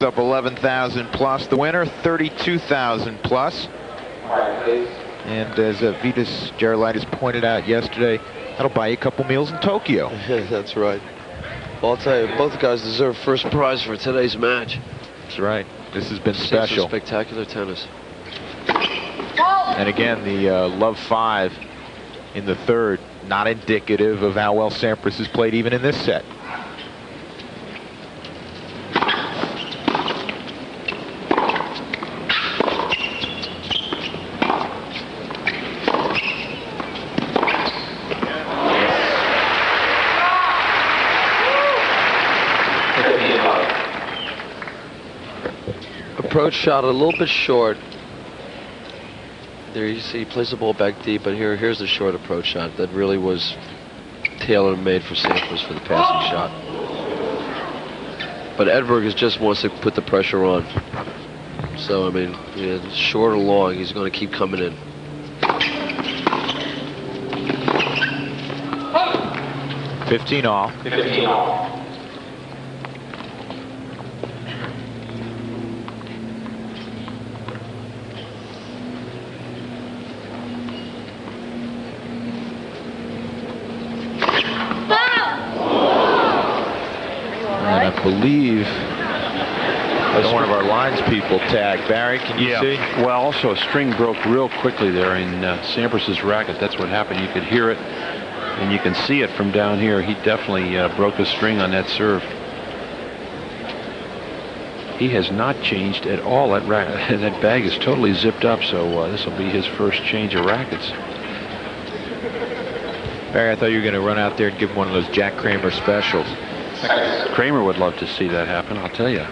Up 11,000 plus. The winner 32,000 plus. And as Vitas Gerulaitis pointed out yesterday, that'll buy you a couple meals in Tokyo. That's right. Well, I'll tell you, both guys deserve first prize for today's match. That's right. This has been special. Spectacular tennis. And again, the love 5 in the third, not indicative of how well Sampras has played even in this set. Approach shot a little bit short. There you see he plays the ball back deep, but here's the short approach shot that really was tailor-made for Sampras for the passing shot. But Edberg just wants to put the pressure on. So I mean, short or long, he's going to keep coming in. $15 all. 15 all. Believe as one of our lines people tagged. Barry, can you see? Well, also a string broke real quickly there in Sampras's racket. That's what happened. You could hear it, and you can see it from down here. He definitely broke a string on that serve. He has not changed at all. That bag is totally zipped up, so this will be his first change of rackets. Barry, I thought you were going to run out there and give him one of those Jack Kramer specials. Kramer would love to see that happen, I'll tell you.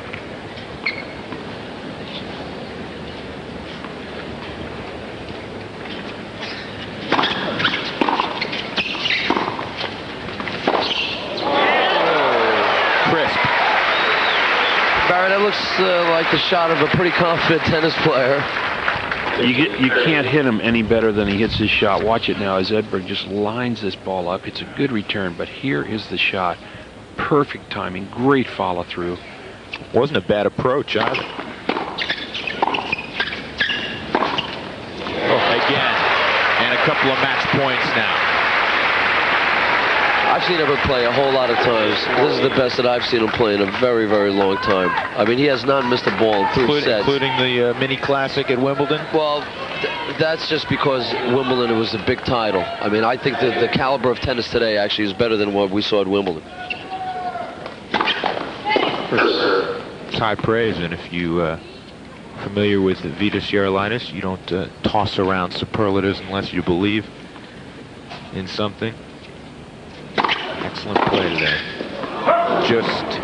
Crisp. Barry, that looks like the shot of a pretty confident tennis player. You can't hit him any better than he hits his shot. Watch it now as Edberg just lines this ball up. It's a good return, but here is the shot. Perfect timing, great follow through. Wasn't a bad approach either. Again, and a couple of match points now. I've seen Edberg play a whole lot of times. This is the best that I've seen him play in a very, very long time. I mean, he has not missed a ball in 3 sets. Including the mini classic at Wimbledon? Well, that's just because Wimbledon, it was a big title. I mean, I think that the caliber of tennis today actually is better than what we saw at Wimbledon. It's high praise, and if you familiar with Vitas Gerulaitis, you don't toss around superlatives unless you believe in something. Excellent play today. Just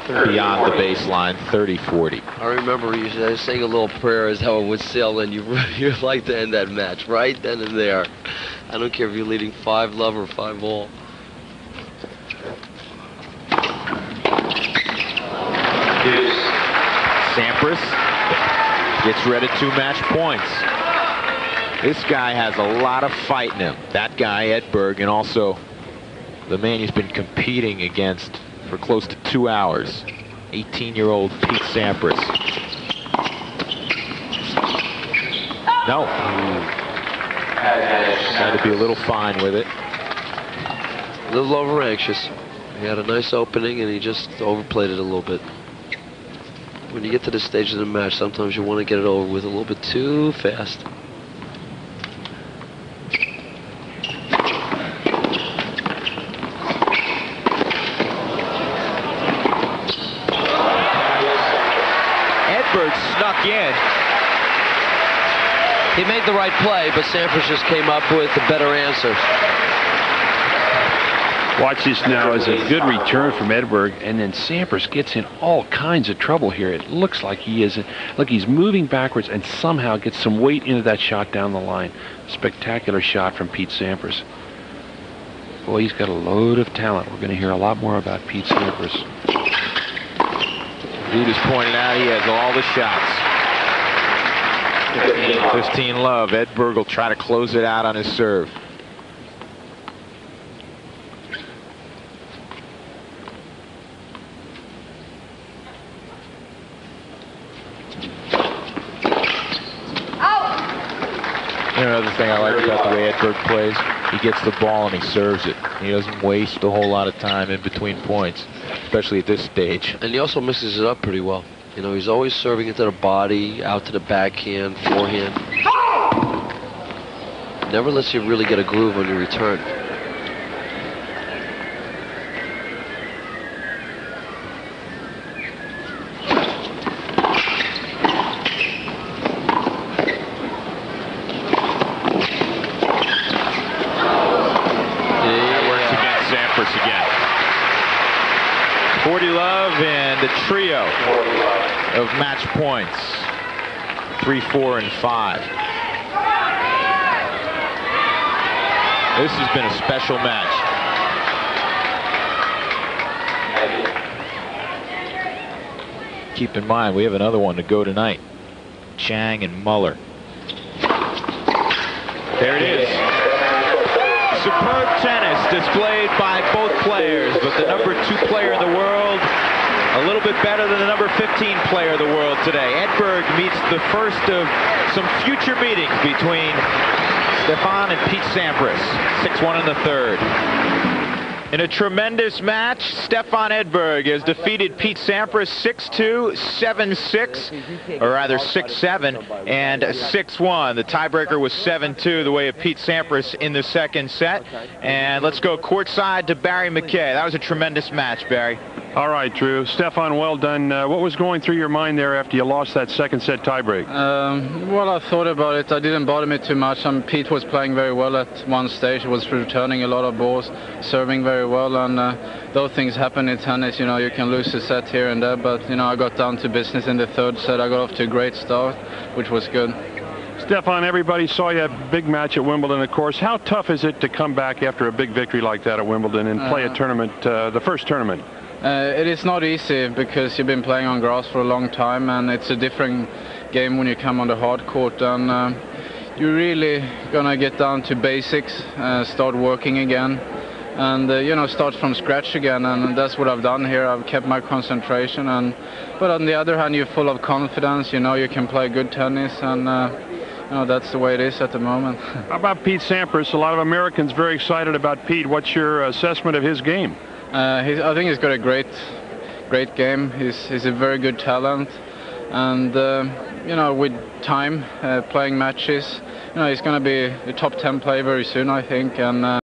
beyond the baseline, 30-40. I remember you saying a little prayer as how it would sail, and you'd like to end that match right then and there. I don't care if you're leading 5-love or 5-all. Sampras gets rid of 2 match points. This guy has a lot of fight in him. That guy, Edberg, and also the man he's been competing against for close to 2 hours, 18-year-old Pete Sampras. No. Had to be a little fine with it. A little over anxious. He had a nice opening, and he just overplayed it a little bit. When you get to this stage of the match, sometimes you want to get it over with a little bit too fast. Edberg snuck in. He made the right play, but Sampras just came up with a better answer. Watch this now as a good return from Edberg, and then Sampras gets in all kinds of trouble here. It looks like he is, look, he's moving backwards and somehow gets some weight into that shot down the line. Spectacular shot from Pete Sampras. Boy, he's got a load of talent. We're going to hear a lot more about Pete Sampras. Vitas pointed out he has all the shots. 15 love. Edberg will try to close it out on his serve. Another thing I like about the way Edberg plays, he gets the ball and he serves it. He doesn't waste a whole lot of time in between points, especially at this stage. And he also mixes it up pretty well. You know, he's always serving it to the body, out to the backhand, forehand. Never lets you really get a groove on your return. Again. 40 love and the trio of match points. 3, 4, and 5. This has been a special match. Keep in mind, we have another one to go tonight. Chang and Muller. There it is. Superb tennis displayed by both players, but the number 2 player in the world a little bit better than the number 15 player of the world today. Edberg meets the first of some future meetings between Stefan and Pete Sampras. 6-1 in the third. In a tremendous match, Stefan Edberg has defeated Pete Sampras 6-2, 7-6, or rather 6-7, and 6-1. The tiebreaker was 7-2, the way of Pete Sampras in the second set. And let's go courtside to Barry McKay. That was a tremendous match, Barry. All right, Drew. Stefan, well done. What was going through your mind there after you lost that second set tiebreak? Well, I thought about it. I didn't bother me too much. Pete was playing very well at one stage. He was returning a lot of balls, serving very well, and those things happen in tennis. You know, you can lose a set here and there, but you know, I got down to business in the third set. I got off to a great start, which was good. Stefan, everybody saw you have a big match at Wimbledon, of course. How tough is it to come back after a big victory like that at Wimbledon and play a tournament, the first tournament? It is not easy because you've been playing on grass for a long time, and it's a different game when you come on the hard court. And you're really gonna get down to basics, start working again, and you know, start from scratch again. And that's what I've done here. I've kept my concentration, but on the other hand, you're full of confidence. You know, you can play good tennis, and you know, that's the way it is at the moment. How about Pete Sampras? A lot of Americans very excited about Pete. What's your assessment of his game? I think he's got a great game. He's a very good talent, and you know, with time, playing matches, you know, he's going to be a top 10 player very soon, I think. And